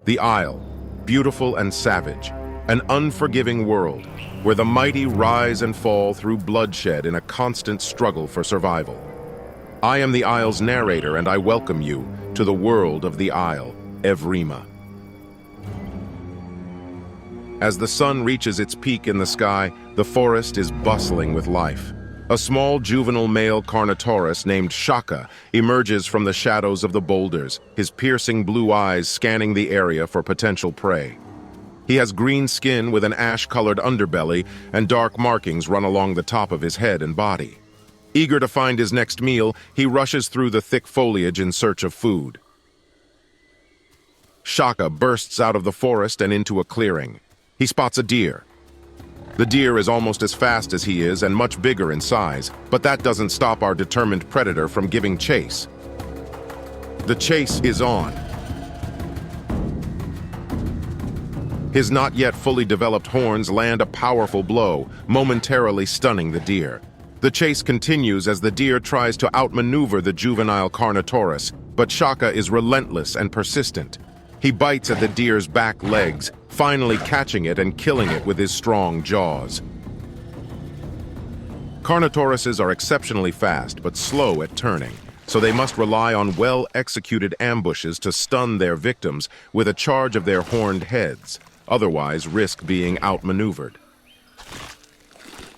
The Isle, beautiful and savage, an unforgiving world where the mighty rise and fall through bloodshed in a constant struggle for survival. I am the Isle's narrator, and I welcome you to the world of the Isle, Evrima. As the sun reaches its peak in the sky, the forest is bustling with life. A small juvenile male Carnotaurus named Shaka emerges from the shadows of the boulders, his piercing blue eyes scanning the area for potential prey. He has green skin with an ash-colored underbelly, and dark markings run along the top of his head and body. Eager to find his next meal, he rushes through the thick foliage in search of food. Shaka bursts out of the forest and into a clearing. He spots a deer. The deer is almost as fast as he is and much bigger in size, but that doesn't stop our determined predator from giving chase. The chase is on. His not yet fully developed horns land a powerful blow, momentarily stunning the deer. The chase continues as the deer tries to outmaneuver the juvenile Carnotaurus, but Shaka is relentless and persistent. He bites at the deer's back legs, finally catching it and killing it with his strong jaws. Carnotauruses are exceptionally fast but slow at turning, so they must rely on well-executed ambushes to stun their victims with a charge of their horned heads, otherwise risk being outmaneuvered.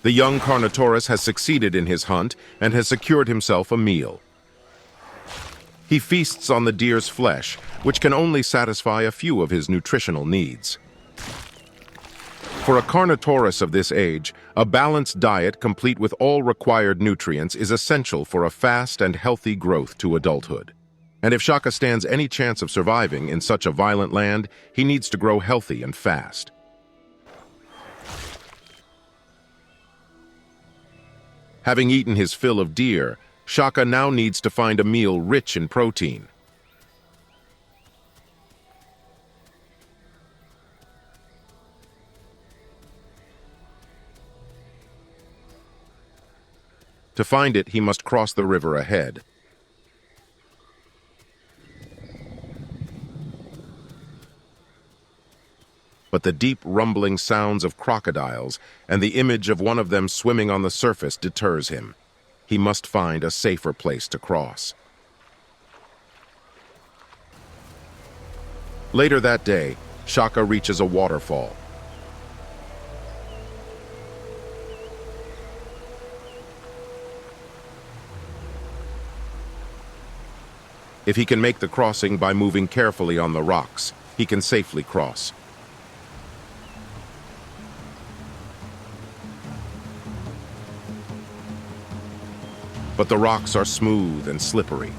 The young Carnotaurus has succeeded in his hunt and has secured himself a meal. He feasts on the deer's flesh, which can only satisfy a few of his nutritional needs. For a Carnotaurus of this age, a balanced diet complete with all required nutrients is essential for a fast and healthy growth to adulthood. And if Shaka stands any chance of surviving in such a violent land, he needs to grow healthy and fast. Having eaten his fill of deer, Shaka now needs to find a meal rich in protein. To find it, he must cross the river ahead. But the deep rumbling sounds of crocodiles and the image of one of them swimming on the surface deters him. He must find a safer place to cross. Later that day, Shaka reaches a waterfall. If he can make the crossing by moving carefully on the rocks, he can safely cross. But the rocks are smooth and slippery.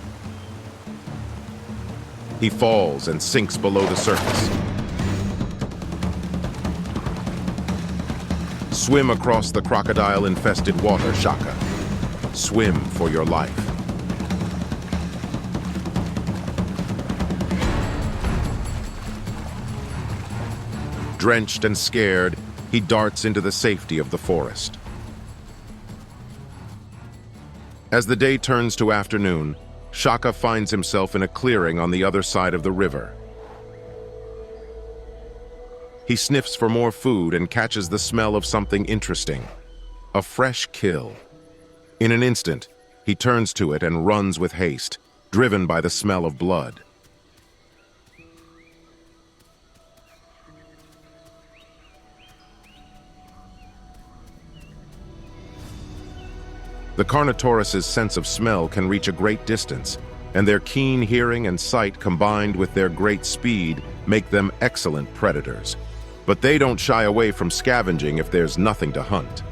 He falls and sinks below the surface. Swim across the crocodile-infested water, Shaka. Swim for your life. Drenched and scared, he darts into the safety of the forest. As the day turns to afternoon, Shaka finds himself in a clearing on the other side of the river. He sniffs for more food and catches the smell of something interesting. A fresh kill. In an instant, he turns to it and runs with haste, driven by the smell of blood. The Carnotaurus' sense of smell can reach a great distance, and their keen hearing and sight combined with their great speed make them excellent predators. But they don't shy away from scavenging if there's nothing to hunt.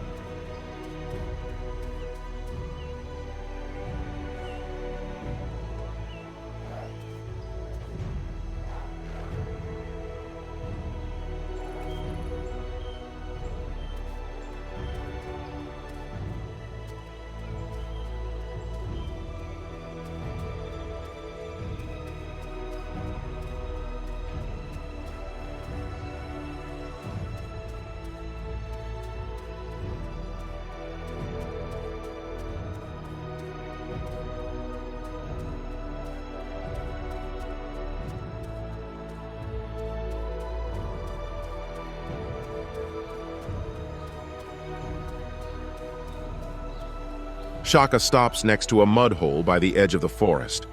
Shaka stops next to a mud hole by the edge of the forest.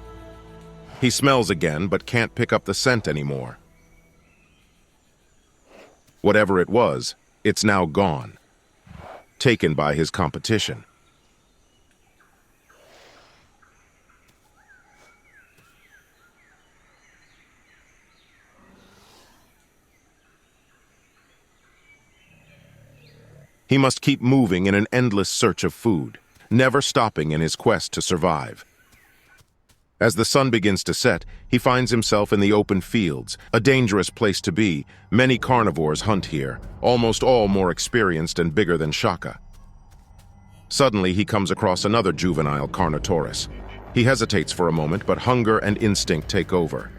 He smells again, but can't pick up the scent anymore. Whatever it was, it's now gone, taken by his competition. He must keep moving in an endless search of food, never stopping in his quest to survive. As the sun begins to set, he finds himself in the open fields, a dangerous place to be. Many carnivores hunt here, almost all more experienced and bigger than Shaka. Suddenly, he comes across another juvenile Carnotaurus. He hesitates for a moment, but hunger and instinct take over.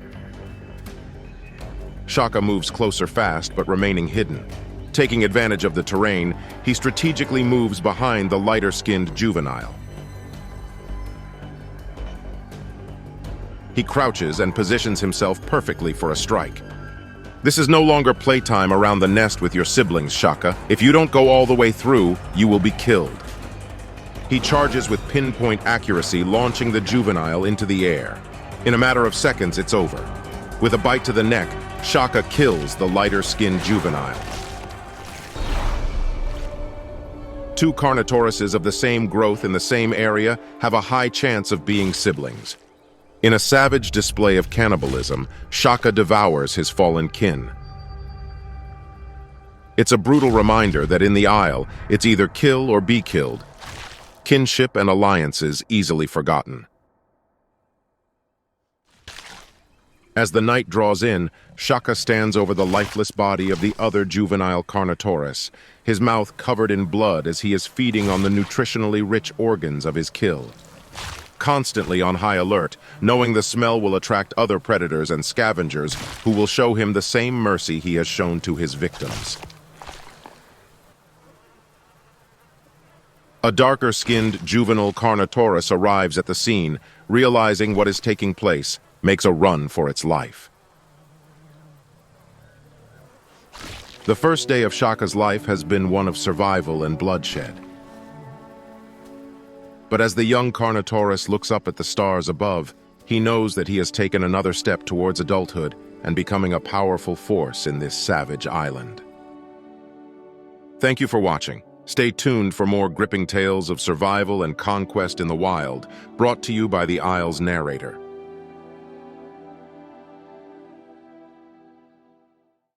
Shaka moves closer fast, but remaining hidden. Taking advantage of the terrain, he strategically moves behind the lighter-skinned juvenile. He crouches and positions himself perfectly for a strike. This is no longer playtime around the nest with your siblings, Shaka. If you don't go all the way through, you will be killed. He charges with pinpoint accuracy, launching the juvenile into the air. In a matter of seconds, it's over. With a bite to the neck, Shaka kills the lighter-skinned juvenile. Two Carnotauruses of the same growth in the same area have a high chance of being siblings. In a savage display of cannibalism, Shaka devours his fallen kin. It's a brutal reminder that in the Isle, it's either kill or be killed. Kinship and alliances easily forgotten. As the night draws in, Shaka stands over the lifeless body of the other juvenile Carnotaurus, his mouth covered in blood as he is feeding on the nutritionally rich organs of his kill. Constantly on high alert, knowing the smell will attract other predators and scavengers who will show him the same mercy he has shown to his victims. A darker-skinned juvenile Carnotaurus arrives at the scene, realizing what is taking place, makes a run for its life. The first day of Shaka's life has been one of survival and bloodshed. But as the young Carnotaurus looks up at the stars above, he knows that he has taken another step towards adulthood and becoming a powerful force in this savage island. Thank you for watching. Stay tuned for more gripping tales of survival and conquest in the wild, brought to you by the Isle's narrator.